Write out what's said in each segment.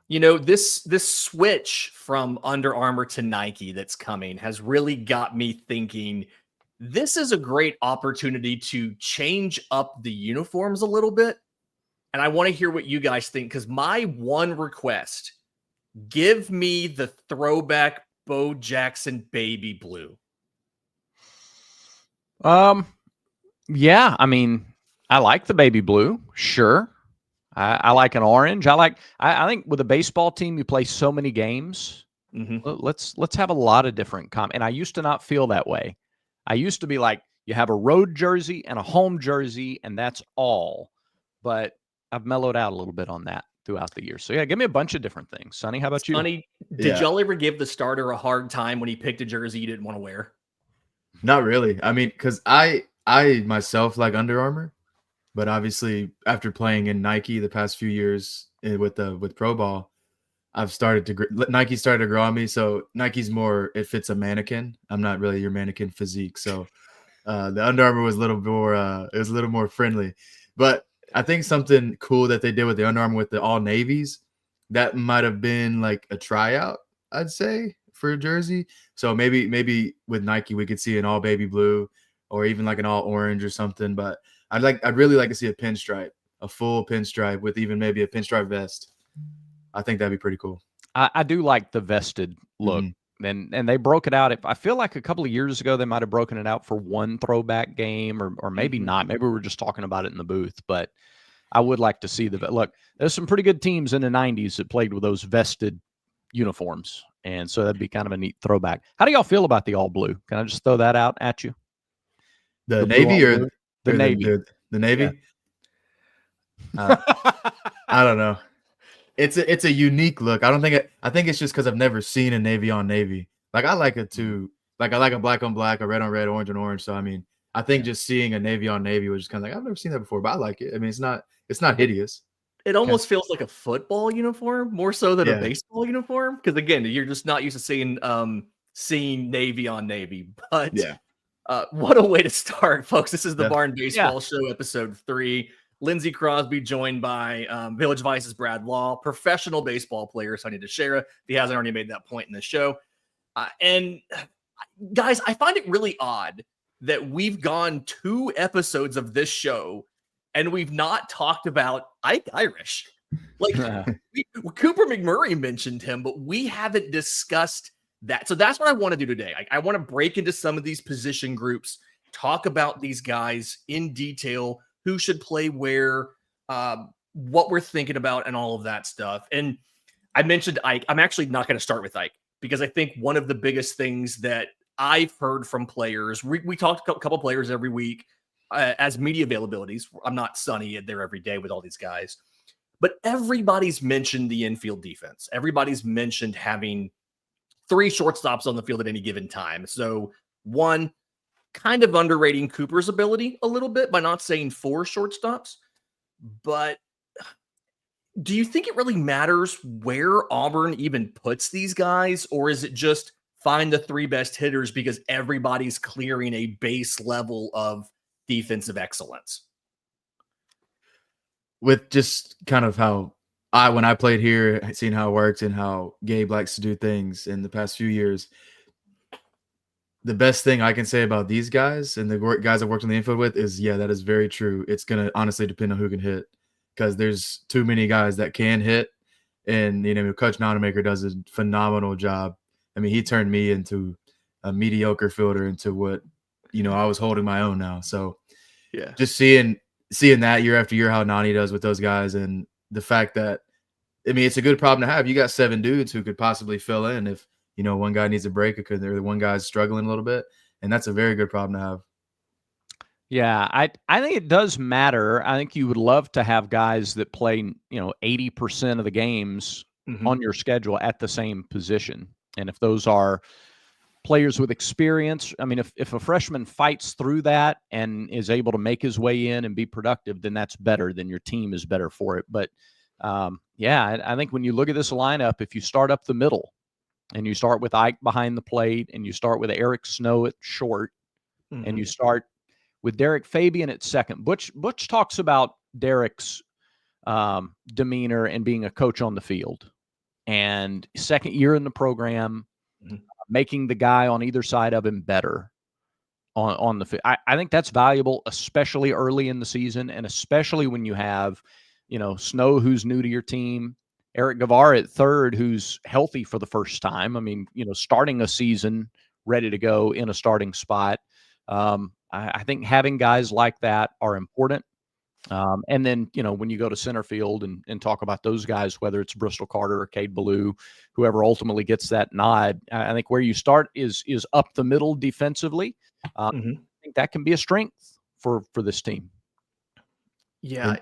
This switch from Under Armour to Nike that's coming has really got me thinking this is a great opportunity to change up the uniforms a little bit. And I want to hear what you guys think, because my one request, give me the throwback Bo Jackson baby blue. Yeah, I mean, I like the baby blue. Sure. I like an orange. I think with a baseball team, you play so many games. Let's have a lot of different and I used to not feel that way. I used to be like, you have a road jersey and a home jersey, and that's all. But I've mellowed out a little bit on that throughout the year. So yeah, give me a bunch of different things. Sonny, how about you? Sonny, did y'all ever give the starter a hard time when he picked a jersey you didn't want to wear? Not really. I mean, because I myself like Under Armour, but obviously after playing in Nike the past few years with Pro Ball, Nike started to grow on me. So Nike's more, it fits a mannequin. I'm not really your mannequin physique. So the Under Armour was a little more, it was a little more friendly. But I think something cool that they did with the Under Armour with the all navies, that might have been like a tryout, I'd say, for a jersey. So maybe with Nike we could see an all baby blue or even like an all orange or something. But I'd really like to see a full pinstripe with even maybe a pinstripe vest. I think that'd be pretty cool. I do like the vested look. And they broke it out. I feel like a couple of years ago, they might have broken it out for one throwback game or maybe not. Maybe we were just talking about it in the booth. But I would like to see look, there's some pretty good teams in the 90s that played with those vested uniforms. And so that'd be kind of a neat throwback. How do y'all feel about the all blue? Can I just throw that out at you? The Navy or the Navy? The Navy? Yeah. I don't know. It's a unique look. I think it's just because I've never seen a navy on navy. Like I like it too. Like I like a black on black, a red on red, orange on orange. So I mean, I think just seeing a navy on navy was just kind of like, I've never seen that before, but I like it. I mean, it's not hideous. It almost feels like a football uniform more so than a baseball uniform. Because again, you're just not used to seeing navy on navy. But what a way to start, folks. This is the Barn Baseball Show, episode 3. Lindsey Crosby joined by Village Vice's Brad Law, professional baseball player Sonny DeShera, if he hasn't already made that point in the show. And guys, I find it really odd that we've gone 2 episodes of this show and we've not talked about Ike Irish. Like Cooper McMurray mentioned him, but we haven't discussed that. So that's what I want to do today. I want to break into some of these position groups, talk about these guys in detail, who should play where, what we're thinking about, and all of that stuff. And I mentioned Ike. I'm actually not going to start with Ike because I think one of the biggest things that I've heard from players, we talk to a couple players every week as media availabilities. I'm not Sonny there every day with all these guys, but everybody's mentioned the infield defense. Everybody's mentioned having 3 shortstops on the field at any given time. So one, kind of underrating Cooper's ability a little bit by not saying 4 shortstops. But do you think it really matters where Auburn even puts these guys? Or is it just find the 3 best hitters because everybody's clearing a base level of defensive excellence? With just kind of how when I played here, seeing how it works and how Gabe likes to do things in the past few years, the best thing I can say about these guys and the guys I've worked in the infield with is, that is very true. It's going to honestly depend on who can hit because there's too many guys that can hit. And, Coach Nonamaker does a phenomenal job. I mean, he turned me into a mediocre fielder into what, I was holding my own now. So just seeing that year after year, how Nani does with those guys and the fact that, I mean, it's a good problem to have. You got 7 dudes who could possibly fill in if, one guy needs a break because the one guy's struggling a little bit, and that's a very good problem to have. Yeah, I think it does matter. I think you would love to have guys that play, 80% of the games on your schedule at the same position. And if those are players with experience, I mean, if a freshman fights through that and is able to make his way in and be productive, then that's better. Then your team is better for it. But, I think when you look at this lineup, if you start up the middle, and you start with Ike behind the plate, and you start with Eric Snow at short, and you start with Deric Fabian at second. Butch talks about Deric's demeanor and being a coach on the field. and second year in the program, making the guy on either side of him better on the field. I think that's valuable, especially early in the season, and especially when you have, Snow, who's new to your team, Eric Guevara at third, who's healthy for the first time. I mean, starting a season ready to go in a starting spot. I think having guys like that are important. And then, when you go to center field and talk about those guys, whether it's Bristol Carter or Cade Belyeu, whoever ultimately gets that nod, I think where you start is up the middle defensively. I think that can be a strength for this team. Yeah,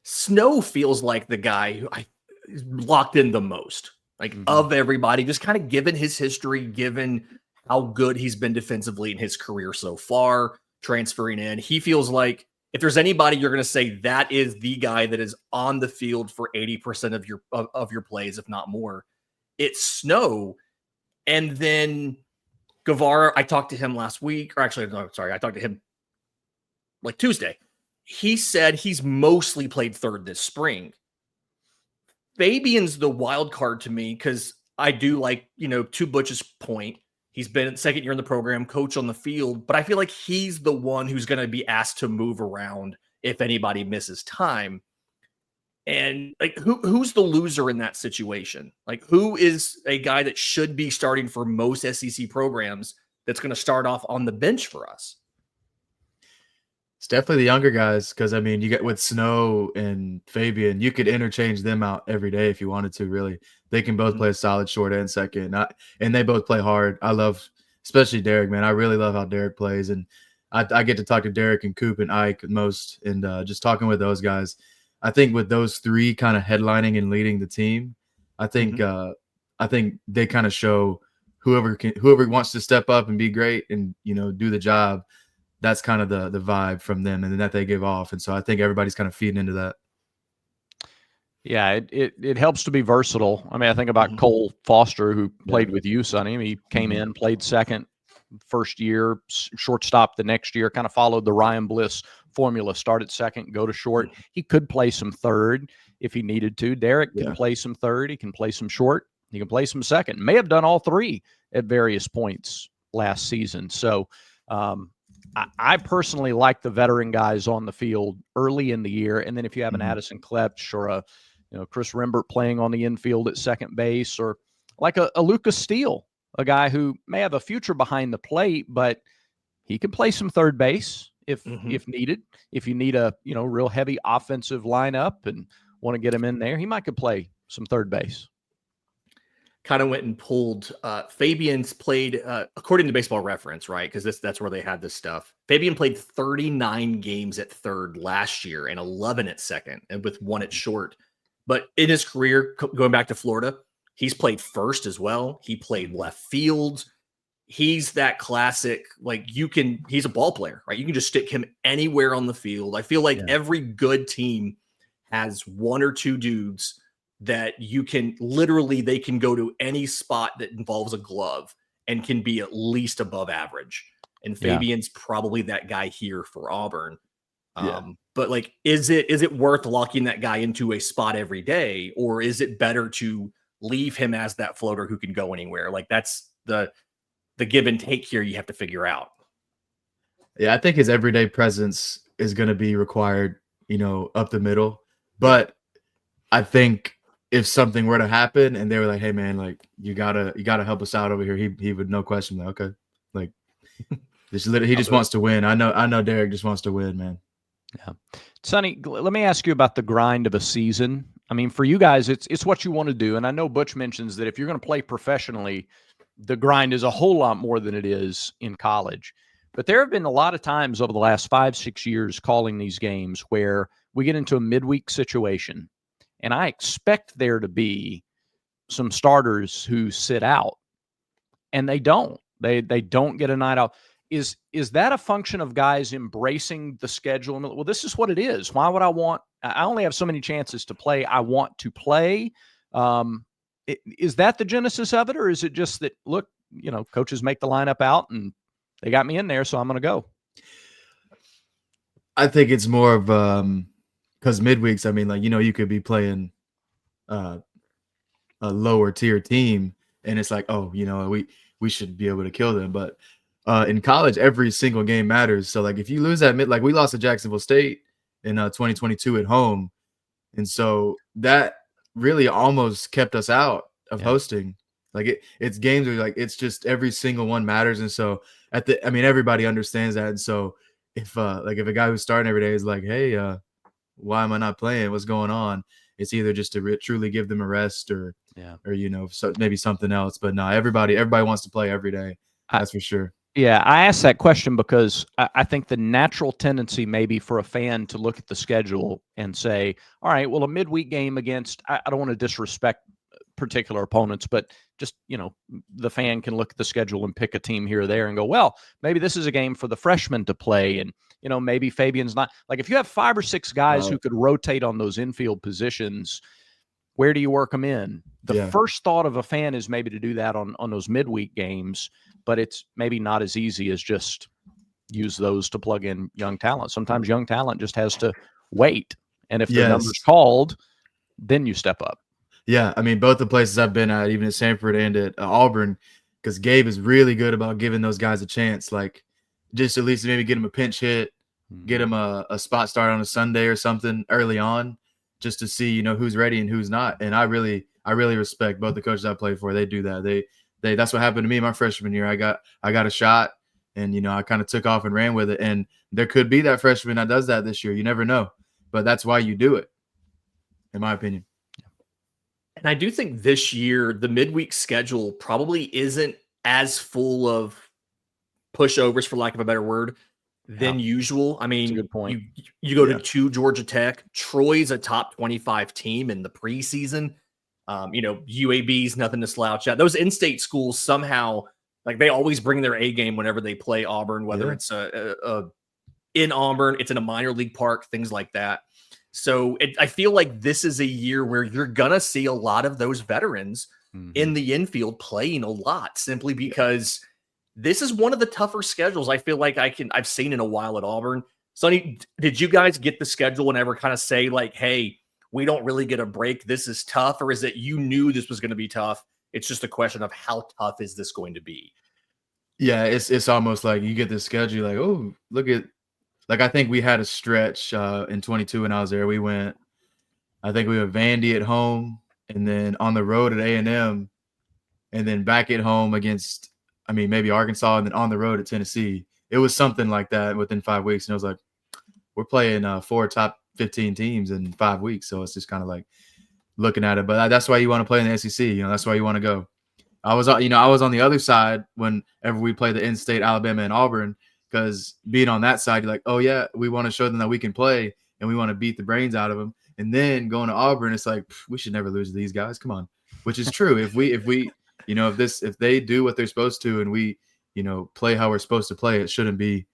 Snow feels like the guy who is locked in the most, of everybody, just kind of given his history, given how good he's been defensively in his career so far, transferring in. He feels like if there's anybody you're going to say that is the guy that is on the field for 80% of your plays, if not more, it's Snow. And then Guevara, I talked to him last week, or actually, no, sorry, I talked to him like Tuesday. He said he's mostly played third this spring. Fabian's the wild card to me because I do like, to Butch's point, he's been second year in the program, coach on the field, but I feel like he's the one who's going to be asked to move around if anybody misses time. And who's the loser in that situation? Who is a guy that should be starting for most SEC programs that's going to start off on the bench for us? It's definitely the younger guys because, you get with Snow and Fabian, you could interchange them out every day if you wanted to, really. They can both play a solid short and second, and they both play hard. I love, especially Deric, man. I really love how Deric plays, and I get to talk to Deric and Coop and Ike most, and just talking with those guys. I think with those three kind of headlining and leading the team, I think they kind of show whoever wants to step up and be great and do the job. That's kind of the vibe from them and that they give off. And so I think everybody's kind of feeding into that. Yeah, it helps to be versatile. I think about Cole Foster, who played with you, Sonny. He came in, played second first year, shortstop the next year, kind of followed the Ryan Bliss formula, start at second, go to short. He could play some third if he needed to. Deric can play some third. He can play some short. He can play some second. May have done all three at various points last season. So, I personally like the veteran guys on the field early in the year. And then if you have an Addison Klepch or a Chris Rembert playing on the infield at second base, or like a Lucas Steele, a guy who may have a future behind the plate, but he can play some third base if needed. If you need a real heavy offensive lineup and want to get him in there, he might could play some third base. Kind of went and pulled Fabian's played according to Baseball Reference, right? Because that's where they had this stuff. Fabian played 39 games at third last year and 11 at second, and with 1 at short. But in his career, going back to Florida, he's played first as well. He played left field. He's that classic, he's a ball player, right? You can just stick him anywhere on the field. I feel like every good team has 1 or 2 dudes that they can go to any spot that involves a glove and can be at least above average. And Fabian's probably that guy here for Auburn. But is it worth locking that guy into a spot every day, or is it better to leave him as that floater who can go anywhere? That's the give and take here you have to figure out. Yeah, I think his everyday presence is going to be required, up the middle. But I think if something were to happen and they were like, "Hey man, you gotta help us out over here," he would no question okay, he just wants to win. I know Deric just wants to win, man. Yeah, Sonny, let me ask you about the grind of a season. For you guys, it's what you want to do, and I know Butch mentions that if you're going to play professionally, the grind is a whole lot more than it is in college. But there have been a lot of times over the last 5-6 years calling these games where we get into a midweek situation. And I expect there to be some starters who sit out, and they don't. They don't get a night out. Is that a function of guys embracing the schedule? Well, this is what it is. Why would I only have so many chances to play. I want to play. Is that the genesis of it, or is it just that, look, coaches make the lineup out and they got me in there, so I'm going to go? I think it's more of because midweeks, you could be playing a lower tier team, and it's like, oh, we should be able to kill them. But in college, every single game matters. So like if you lose that like we lost to Jacksonville State in 2022 at home, and so that really almost kept us out of hosting. Like it's games where like it's just every single one matters, and so everybody understands that. And so if a guy who's starting every day is like, hey, why am I not playing? What's going on? It's either just to truly give them a rest, or so maybe something else. But no, everybody wants to play every day. That's for sure. Yeah, I asked that question because I think the natural tendency maybe for a fan to look at the schedule and say, all right, well, a midweek game against, I don't want to disrespect particular opponents, but just, the fan can look at the schedule and pick a team here or there and go, well, maybe this is a game for the freshmen to play. And, maybe Fabian's not. Like if you have 5 or 6 guys who could rotate on those infield positions, where do you work them in? The first thought of a fan is maybe to do that on those midweek games, but it's maybe not as easy as just use those to plug in young talent. Sometimes young talent just has to wait. And if the number's called, then you step up. Yeah, I mean, both the places I've been at, even at Sanford and at Auburn, because Gabe is really good about giving those guys a chance, like just at least maybe get them a pinch hit, get them a spot start on a Sunday or something early on, just to see, who's ready and who's not. And I really respect both the coaches I played for. They do that. They that's what happened to me my freshman year. I got a shot, and I kind of took off and ran with it. And there could be that freshman that does that this year. You never know, but that's why you do it, in my opinion. And I do think this year the midweek schedule probably isn't as full of pushovers, for lack of a better word, than usual. I mean, good point. You go to Georgia Tech. Troy's a top 25 team in the preseason. UAB's nothing to slouch at. Those in-state schools somehow, like, they always bring their A game whenever they play Auburn, whether it's in Auburn, it's in a minor league park, things like that. So I feel like this is a year where you're going to see a lot of those veterans in the infield playing a lot, simply because this is one of the tougher schedules I feel like I've seen in a while at Auburn. Sonny, did you guys get the schedule and ever kind of say like, hey, we don't really get a break, this is tough? Or is it you knew this was going to be tough? It's just a question of how tough is this going to be? Yeah, it's almost like you get the schedule, like, oh, look at, like, I think we had a stretch in 22 when I was there. I think we were Vandy at home, and then on the road at A&M, and then back at home against, maybe Arkansas, and then on the road at Tennessee. It was something like that within 5 weeks. And I was like, we're playing 4 top 15 teams in 5 weeks. So it's just kind of like looking at it. But that's why you want to play in the SEC. That's why you want to go. I was on the other side whenever we play the in-state Alabama and Auburn, because being on that side, you're like, oh yeah, we want to show them that we can play and we want to beat the brains out of them. And then going to Auburn, it's like, we should never lose to these guys. Come on, which is true. If they do what they're supposed to and we, play how we're supposed to play, it shouldn't be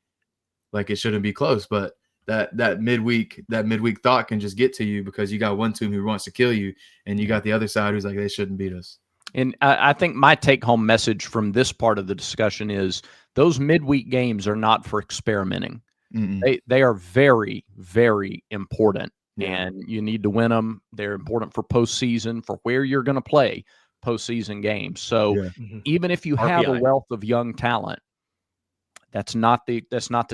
close. But that midweek thought can just get to you because you got one team who wants to kill you, and you got the other side who's like, they shouldn't beat us. And I think my take-home message from this part of the discussion is those midweek games are not for experimenting. They are very, very important, and you need to win them. They're important for postseason, for where you're going to play postseason games. So even if you have a wealth of young talent, that's not the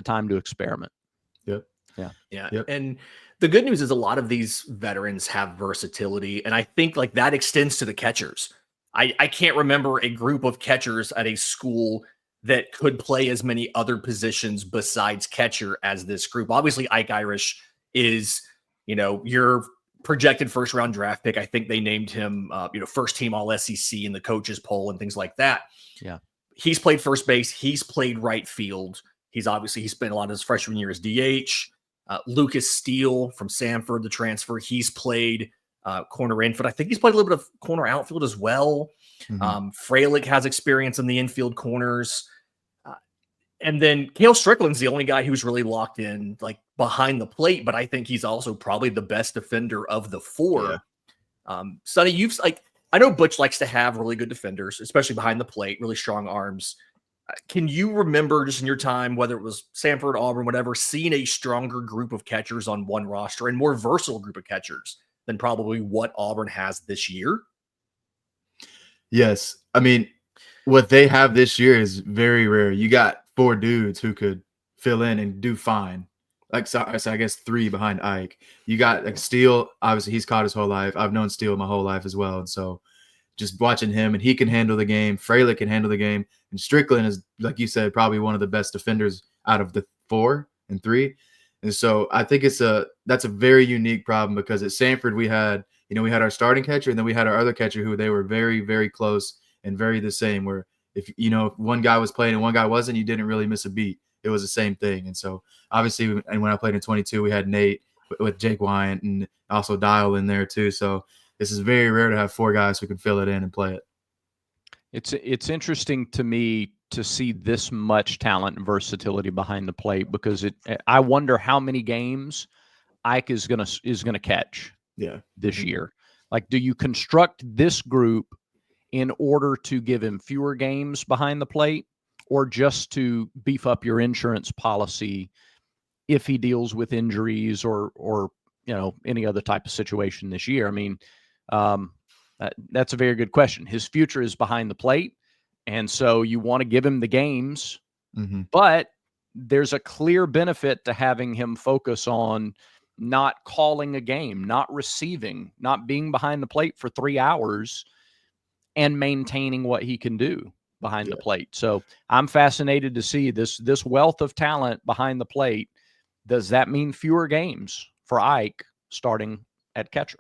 time to experiment. Yep. And the good news is a lot of these veterans have versatility, and I think like that extends to the catchers. I can't remember a group of catchers at a school that could play as many other positions besides catcher as this group. Obviously, Ike Irish is, your projected first round draft pick. I think they named him, first team all SEC in the coaches poll and things like that. Yeah. He's played first base. He's played right field. He spent a lot of his freshman year as DH. Lucas Steele from Sanford, the transfer, he's played corner infield. I think he's played a little bit of corner outfield as well. Fralick has experience in the infield corners. And then Cale Strickland's the only guy who's really locked in like behind the plate, but I think he's also probably the best defender of the 4. Sonny, I know Butch likes to have really good defenders, especially behind the plate, really strong arms. Can you remember just in your time, whether it was Sanford, Auburn, whatever, seeing a stronger group of catchers on one roster and more versatile group of catchers than probably what Auburn has this year? Yes. I mean, what they have this year is very rare. You got 4 dudes who could fill in and do fine. Like, so I guess 3 behind Ike. You got like Steele. Obviously, he's caught his whole life. I've known Steele my whole life as well. And so just watching him, and he can handle the game. Frelick can handle the game. And Strickland is, like you said, probably one of the best defenders out of the 4 and 3. And so I think that's a very unique problem, because at Sanford we had our starting catcher, and then we had our other catcher who they were very, very close and very the same, where if one guy was playing and one guy wasn't, you didn't really miss a beat. It was the same thing. And so obviously, and when I played in 22, we had Nate with Jake Wyant and also Dial in there too. So this is very rare to have 4 guys who can fill it in and play it. It's interesting to me to see this much talent and versatility behind the plate, because I wonder how many games Ike is gonna catch this year. Like, do you construct this group in order to give him fewer games behind the plate, or just to beef up your insurance policy if he deals with injuries or any other type of situation this year? I mean, that's a very good question. His future is behind the plate, and so you want to give him the games, but there's a clear benefit to having him focus on not calling a game, not receiving, not being behind the plate for 3 hours, and maintaining what he can do behind the plate. So I'm fascinated to see this wealth of talent behind the plate. Does that mean fewer games for Ike starting at catcher?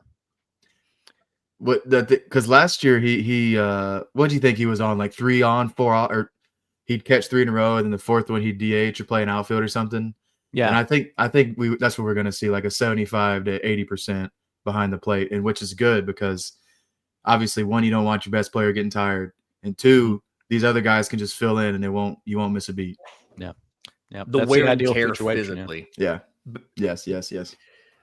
Because last year he what do you think he was on, like 3 on 4 off, or he'd catch 3 in a row, and then the 4th one he'd DH or play an outfield or something. Yeah, and I think that's what we're going to see, like a 75 to 80% behind the plate, and which is good, because obviously, 1, you don't want your best player getting tired, and 2, these other guys can just fill in and you won't miss a beat. Yeah. The wear and tear physically. Yeah. Yes.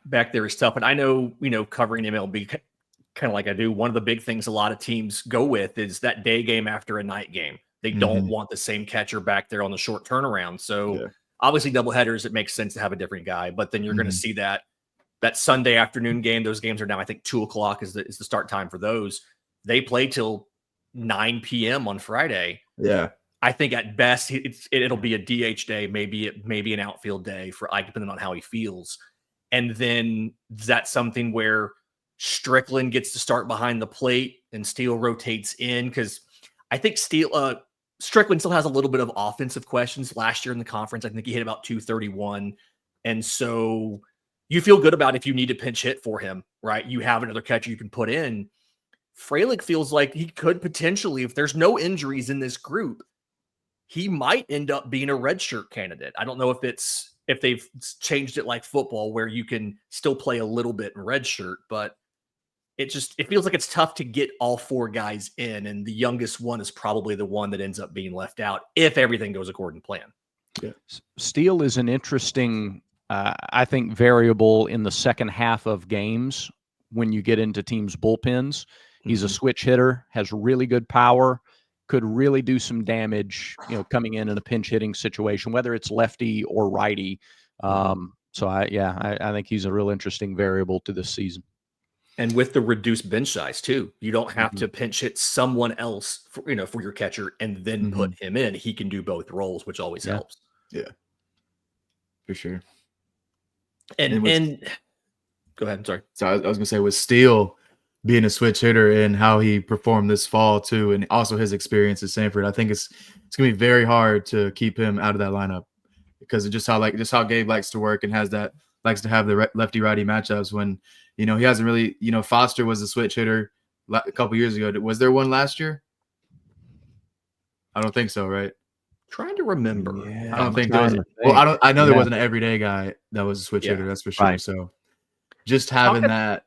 Back there is tough. And I know, covering MLB kind of like I do, one of the big things a lot of teams go with is that day game after a night game. They don't want the same catcher back there on the short turnaround. So obviously doubleheaders, it makes sense to have a different guy, but then you're going to see that Sunday afternoon game. Those games are now, I think 2:00 is the start time for those. They play till 9 p.m. on Friday. Yeah. I think at best it'll be a DH day, maybe an outfield day for Ike, depending on how he feels. And then that's something where Strickland gets to start behind the plate and Steele rotates in, because I think Strickland still has a little bit of offensive questions. Last year in the conference, I think he hit about 231. And so you feel good about if you need to pinch hit for him, right? You have another catcher you can put in. Frelick feels like he could potentially, if there's no injuries in this group, he might end up being a redshirt candidate. I don't know if they've changed it like football where you can still play a little bit in redshirt, but it feels like it's tough to get all 4 guys in, and the youngest one is probably the one that ends up being left out if everything goes according to plan. Yeah. Steele is an interesting, I think, variable in the second half of games when you get into teams' bullpens. He's a switch hitter, has really good power, could really do some damage, coming in a pinch hitting situation, whether it's lefty or righty. So I think he's a real interesting variable to this season. And with the reduced bench size too, you don't have to pinch hit someone else for your catcher and then put him in. He can do both roles, which always helps. Yeah, for sure. And go ahead. I'm sorry. So I was going to say, with Steele being a switch hitter and how he performed this fall too, and also his experience at Sanford, I think it's going to be very hard to keep him out of that lineup, because of just how Gabe likes to work and likes to have the lefty righty matchups when he hasn't really. Foster was a switch hitter a couple years ago. Was there one last year? I don't think so, right? Trying to remember. Yeah, I don't think there was. Well, I know there wasn't an everyday guy that was a switch hitter. That's for sure. Right. So just having that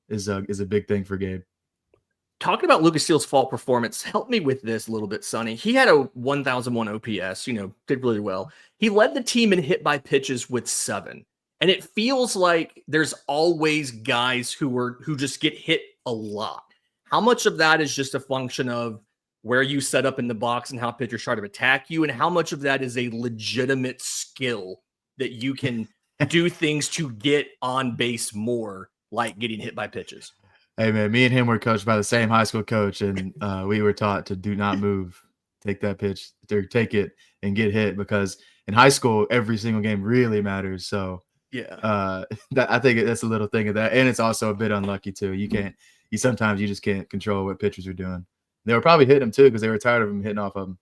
is a big thing for Gabe. Talking about Lucas Steele's fall performance, help me with this a little bit, Sonny. He had a 1,001 OPS, did really well. He led the team in hit by pitches with 7. And it feels like there's always guys who just get hit a lot. How much of that is just a function of where you set up in the box and how pitchers try to attack you, and how much of that is a legitimate skill that you can do things to get on base more, like getting hit by pitches? Hey man, me and him were coached by the same high school coach, and we were taught to do not move, take that pitch, or take it and get hit, because in high school every single game really matters. So Yeah, I think that's a little thing of that, and it's also a bit unlucky too. Sometimes you just can't control what pitchers are doing. They were probably hitting him too because they were tired of him hitting off of them.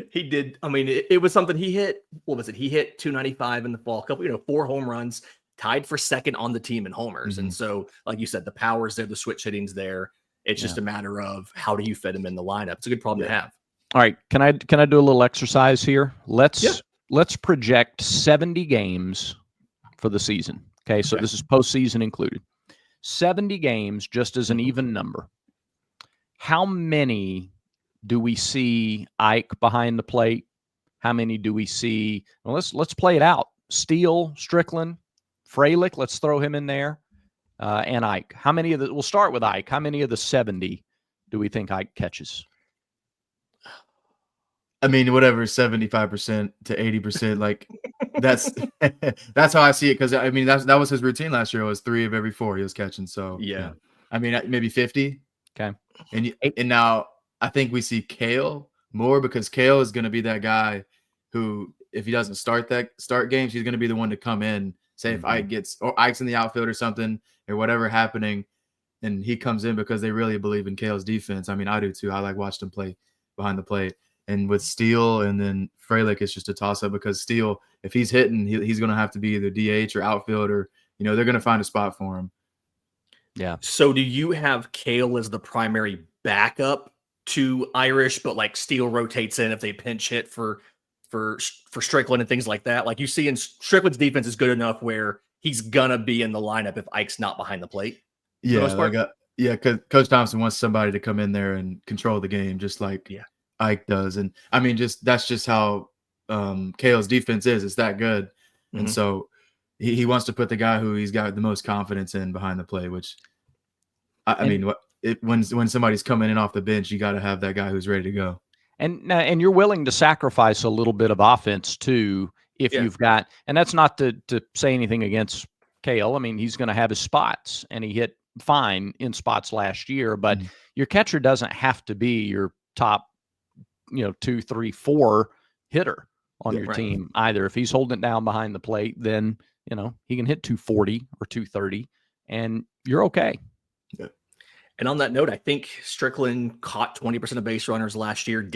he did. I mean, it was something he hit. What was it? He hit 295 in the fall. Couple, 4 home runs, tied for second on the team in homers. And so, like you said, the power's there, the switch hitting's there. It's just a matter of how do you fit him in the lineup. It's a good problem to have. All right, can I do a little exercise here? Let's project 70 games for the season. Okay, so this is postseason included. 70 games just as an even number. How many do we see Ike behind the plate? How many do we see? Well, let's play it out. Steele, Strickland, Frelick, let's throw him in there, and Ike. How many of the? We'll start with Ike. How many of the 70 do we think Ike catches? I mean, whatever, 75% to 80%. Like that's how I see it. Because I mean, that was his routine last year. It was 3 of every 4 he was catching. So yeah. I mean, maybe 50. Okay. And now I think we see Cale more, because Cale is going to be that guy who, if he doesn't start games, he's going to be the one to come in. Say if Ike's in the outfield or something, or whatever happening, and he comes in because they really believe in Cale's defense. I mean, I do too. I like watching him play behind the plate. And with Steele and then Frelick, it's just a toss-up, because Steele, if he's hitting, he's going to have to be either DH or outfield, or they're going to find a spot for him. Yeah. So do you have Cale as the primary backup to Irish, but like Steele rotates in if they pinch hit for Strickland and things like that? Like you see in Strickland's defense is good enough where he's gonna be in the lineup if Ike's not behind the plate. Yeah, because Coach Thompson wants somebody to come in there and control the game, just like Ike does. And I mean, that's just how Cale's defense is. It's that good. And so he wants to put the guy who he's got the most confidence in behind the plate, which I mean, when somebody's coming in off the bench, you got to have that guy who's ready to go. And you're willing to sacrifice a little bit of offense too if you've got, and that's not to say anything against Cale. I mean, he's going to have his spots, and he hit fine in spots last year, but your catcher doesn't have to be your top 2, 3, 4 hitter on your team either. If he's holding it down behind the plate, then he can hit 240 or 230 and you're okay. Yeah. And on that note, I think Strickland caught 20% of base runners last year,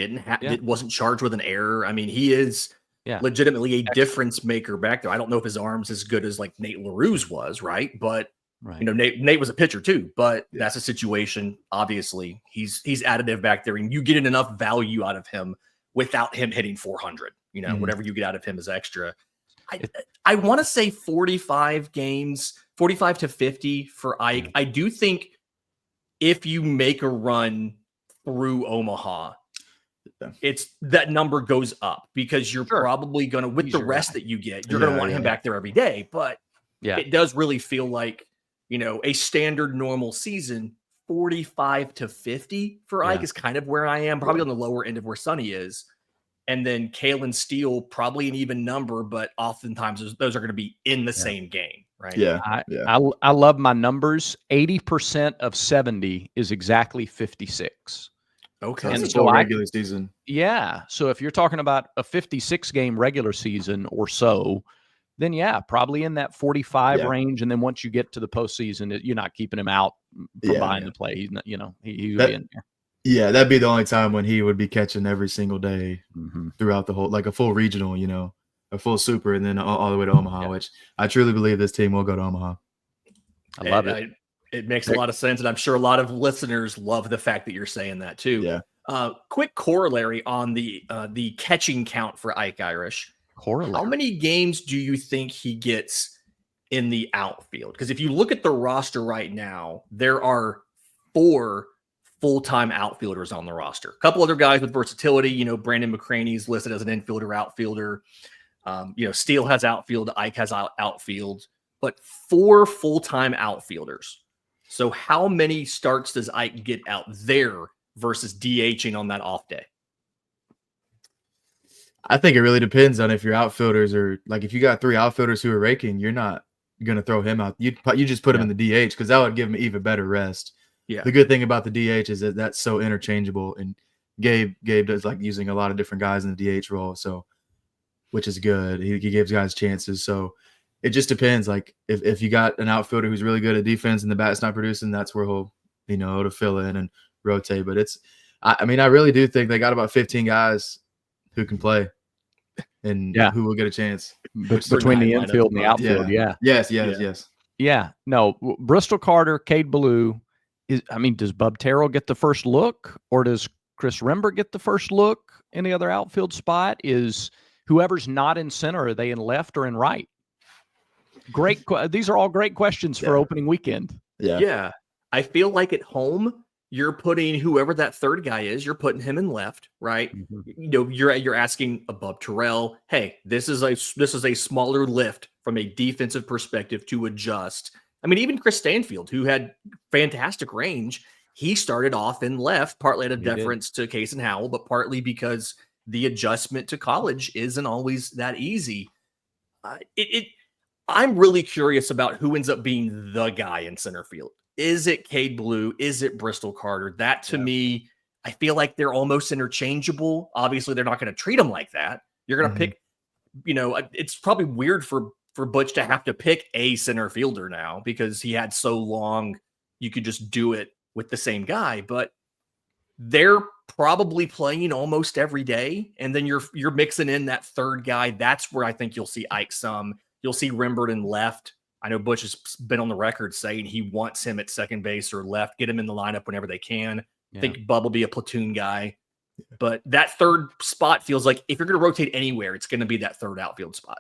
wasn't charged with an error. I mean, he is legitimately a difference maker back there. I don't know if his arm's as good as like Nate LaRue's was, right? But Nate was a pitcher too, but that's a situation. Obviously, he's additive back there, and you get enough value out of him without him hitting 400. Whatever you get out of him is extra. I want to say 45 games, 45 to 50 for Ike. I do think if you make a run through Omaha, it's that number goes up, because you're probably going to, with the rest that you get, you're going to want him back there every day. But it does really feel like, a standard normal season, 45 to 50 for Ike is kind of where I am, probably on the lower end of where Sonny is. And then Cale and Steele, probably an even number, but oftentimes those are going to be in the same game, right? Yeah. I love my numbers. 80% of 70 is exactly 56. Okay. And so regular season. Yeah. So if you're talking about a 56 game regular season or so, then probably in that 45 range. And then once you get to the postseason, you're not keeping him out from behind the plate. He's not, he would be in there. Yeah, that'd be the only time when he would be catching every single day throughout the whole, like a full regional, a full super, and then all the way to Omaha, which I truly believe this team will go to Omaha. I love it. It makes a lot of sense, and I'm sure a lot of listeners love the fact that you're saying that too. Yeah. Quick corollary on the catching count for Ike Irish. How many games do you think he gets in the outfield? Because if you look at the roster right now, there are 4 full-time outfielders on the roster. A couple other guys with versatility. Brandon McCraney's listed as an infielder, outfielder. Steele has outfield. Ike has outfield. But 4 full-time outfielders. So how many starts does Ike get out there versus DHing on that off day? I think it really depends on if your outfielders are, like, if you got 3 outfielders who are raking, you're not going to throw him out. You just put him in the DH because that would give him even better rest. Yeah. The good thing about the DH is that that's so interchangeable, and Gabe does like using a lot of different guys in the DH role, so which is good. He gives guys chances. So it just depends. Like if you got an outfielder who's really good at defense and the bat's not producing, that's where he'll to fill in and rotate. But I really do think they got about 15 guys who can play and who will get a chance between the infield and the outfield. Yes. Yeah. No, Bristol Carter, Cade Belyeu. Does Bub Terrell get the first look, or does Chris Rembert get the first look in the other outfield spot? Is whoever's not in center, are they in left or in right? These are all great questions for opening weekend. Yeah. I feel like at home, you're putting whoever that third guy is, you're putting him in left, right? Mm-hmm. You're asking above Terrell, hey, this is a smaller lift from a defensive perspective to adjust. Even Chris Stanfield, who had fantastic range, he started off in left, partly out of deference to Case and Howell, but partly because the adjustment to college isn't always that easy. I'm really curious about who ends up being the guy in center field. Is it Cade Belyeu? Is it Bristol Carter? That to me, I feel like they're almost interchangeable. Obviously, they're not going to treat them like that. You're going to pick, it's probably weird for Butch to have to pick a center fielder now because he had so long you could just do it with the same guy. But they're probably playing almost every day. And then you're mixing in that third guy. That's where I think you'll see Ike some. You'll see Rembert in left. I know Butch has been on the record saying he wants him at second base or left, get him in the lineup whenever they can. I think Bub will be a platoon guy. But that third spot feels like if you're going to rotate anywhere, it's going to be that third outfield spot.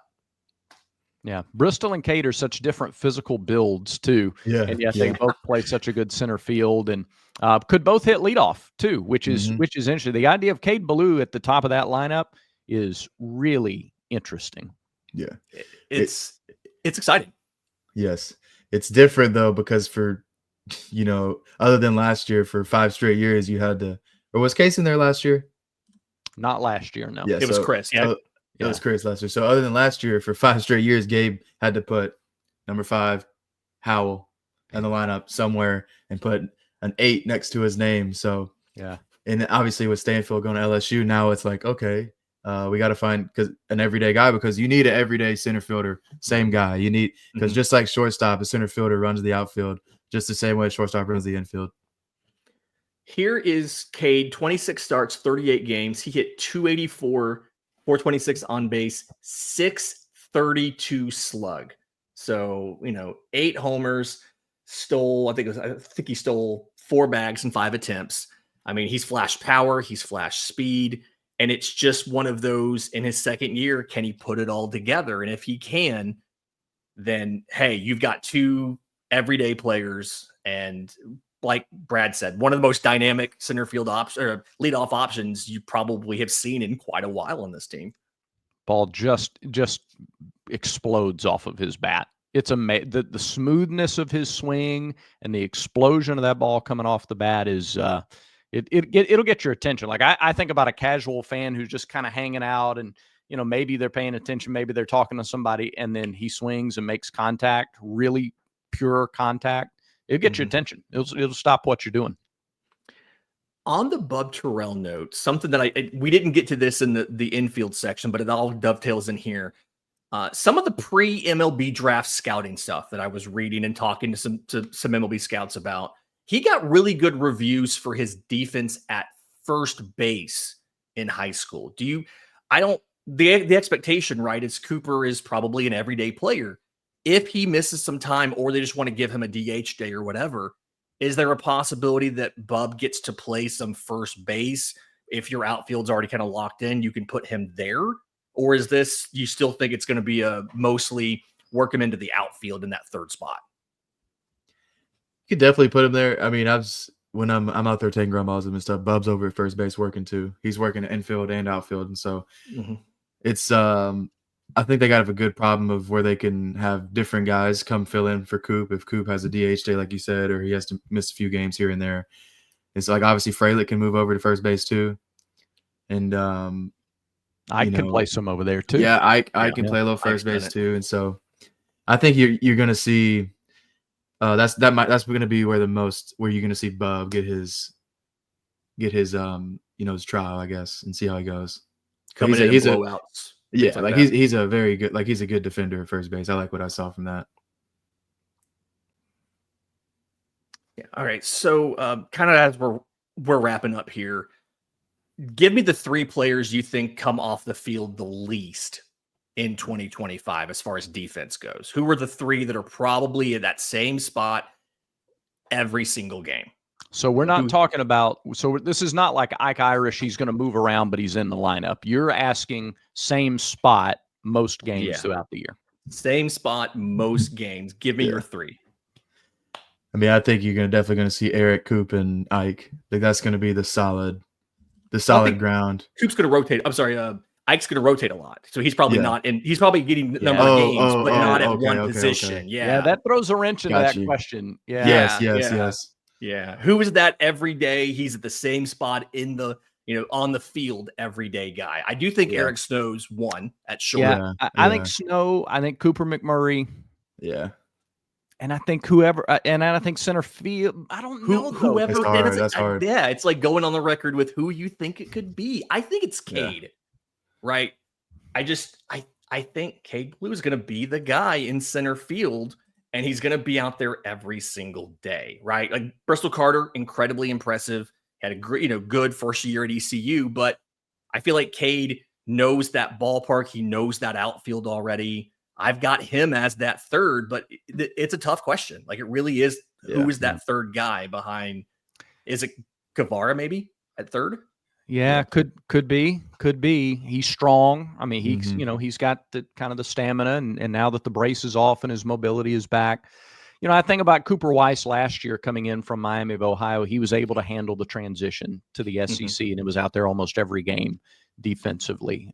Yeah. Bristol and Cade are such different physical builds, too. Yeah. And yet they both play such a good center field and could both hit leadoff, too, which is interesting. The idea of Cade Belyeu at the top of that lineup is really interesting. Yeah. It's exciting. Yes. It's different, though, because for, other than last year, for 5 straight years, you had to – or was Case in there last year? Not last year, no. Yeah, it was Chris. Yeah. It was Chris last year. So other than last year, for 5 straight years, Gabe had to put number 5, Howell, in the lineup somewhere and put an 8 next to his name. So and then obviously with Stanfield going to LSU, now it's like, okay, we got to find an everyday guy because you need an everyday center fielder, same guy. You need because just like shortstop, a center fielder runs the outfield just the same way shortstop runs the infield. Here is Cade, 26 starts, 38 games. He hit 284. 426 on base, 632 slug. So, 8 homers, I think he stole 4 bags in 5 attempts. He's flashed power, he's flashed speed, and it's just one of those in his second year. Can he put it all together? And if he can, then, hey, you've got 2 everyday players. And like Brad said, one of the most dynamic center field or leadoff options you probably have seen in quite a while on this team. Ball just explodes off of his bat. It's amazing. The smoothness of his swing and the explosion of that ball coming off the bat is it'll get your attention. Like I think about a casual fan who's just kind of hanging out and maybe they're paying attention, maybe they're talking to somebody, and then he swings and makes contact, really pure contact. It'll get your attention. It'll stop what you're doing. On the Bub Terrell note, something that we didn't get to this in the infield section, but it all dovetails in here. Some of the pre-MLB draft scouting stuff that I was reading and talking to some MLB scouts about, he got really good reviews for his defense at first base in high school. The expectation, right, is Cooper is probably an everyday player. If he misses some time or they just want to give him a DH day or whatever, is there a possibility that Bub gets to play some first base? If your outfield's already kind of locked in, you can put him there? Or is this, you still think it's going to be mostly work him into the outfield in that third spot? You could definitely put him there. When I'm out there taking ground balls and stuff, Bub's over at first base working too. He's working at infield and outfield. And so it's, I think they got to have a good problem of where they can have different guys come fill in for Coop if Coop has a DH day, like you said, or he has to miss a few games here and there. It's like obviously Frelick can move over to first base too, and I can play some over there too. Yeah, I can play a little first base too, and so I think you're going to see that's going to be where you're going to see Bub get his his trial, I guess, and see how he goes. Coming in blowouts. Yeah, like he's a very good, he's a good defender at first base. I like what I saw from that. Yeah. All right. So kind of as we're wrapping up here, give me the 3 players you think come off the field the least in 2025 as far as defense goes. Who are the 3 that are probably at that same spot every single game? So we're not talking about, so this is not like Ike Irish, he's going to move around, but he's in the lineup. You're asking same spot most games throughout the year. Same spot most games. Give me your 3. I mean, I think you're definitely going to see Eric, Coop, and Ike. I think that's going to be the solid ground. Coop's going to rotate. I'm sorry, Ike's going to rotate a lot, so he's probably not in. He's probably getting the number of games, but not at one position. Okay. Yeah, that throws a wrench into that question. Yeah. Yes. Yeah. Who is that every day? He's at the same spot in the on the field every day guy. I do think Eric Snow's one at short. Yeah, I think Snow. I think Cooper McMurray. Yeah. And I think I think center field. I don't know whoever. That's hard. Yeah, it's like going on the record with who you think it could be. I think it's Cade, right? I think Cade Belyeu is going to be the guy in center field, and he's going to be out there every single day, right? Like Bristol Carter, incredibly impressive, had a great, good first year at ECU, but I feel like Cade knows that ballpark. He knows that outfield already. I've got him as that third, but it's a tough question. Like it really is. Who is that third guy behind? Is it Guevara maybe at third? Yeah, could be. He's strong. I mean, he's he's got the kind of the stamina, and now that the brace is off and his mobility is back. I think about Cooper Weiss last year coming in from Miami of Ohio. He was able to handle the transition to the SEC, and it was out there almost every game defensively.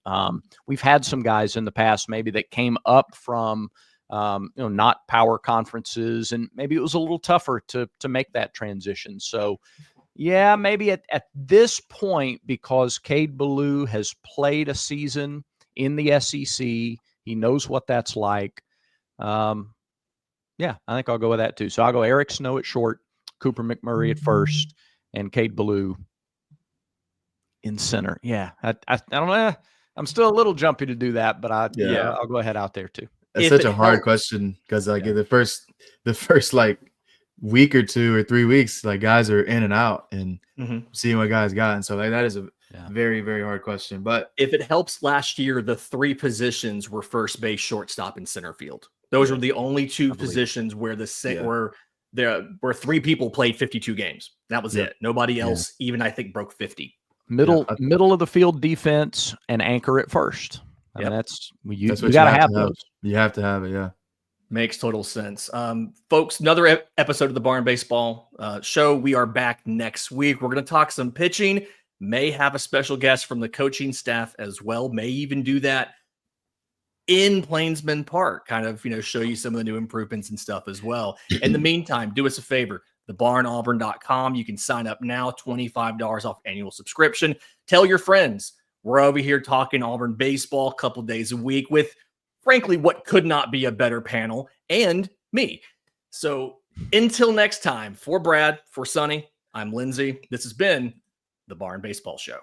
We've had some guys in the past maybe that came up from not power conferences, and maybe it was a little tougher to make that transition. So yeah, maybe at this point, because Cade Belyeu has played a season in the SEC, he knows what that's like. Yeah, I think I'll go with that too. So I'll go Eric Snow at short, Cooper McMurray at first, and Cade Belyeu in center. Yeah, I don't know. I'm still a little jumpy to do that, but I'll go ahead out there too. It's such a hard question because the first like week or 2 or 3 weeks, like guys are in and out and seeing what guys got, and so like that is a very, very hard question. But if it helps, last year the 3 positions were first base, shortstop, and center field. Those were the only 2 positions where where 3 people played 52 games. That was it. Nobody else even I think broke 50. Middle of the field defense and anchor at first. I mean, you got to have those. You have to have it. Yeah. Makes total sense. Folks, another episode of the Barn Baseball show. We are back next week. We're going to talk some pitching, may have a special guest from the coaching staff as well, may even do that in Plainsman Park, kind of, show you some of the new improvements and stuff as well. In the meantime, do us a favor, thebarnauburn.com. You can sign up now, $25 off annual subscription. Tell your friends. We're over here talking Auburn baseball a couple days a week with, frankly, what could not be a better panel, and me. So until next time, for Brad, for Sonny, I'm Lindsay. This has been the Barn Baseball Show.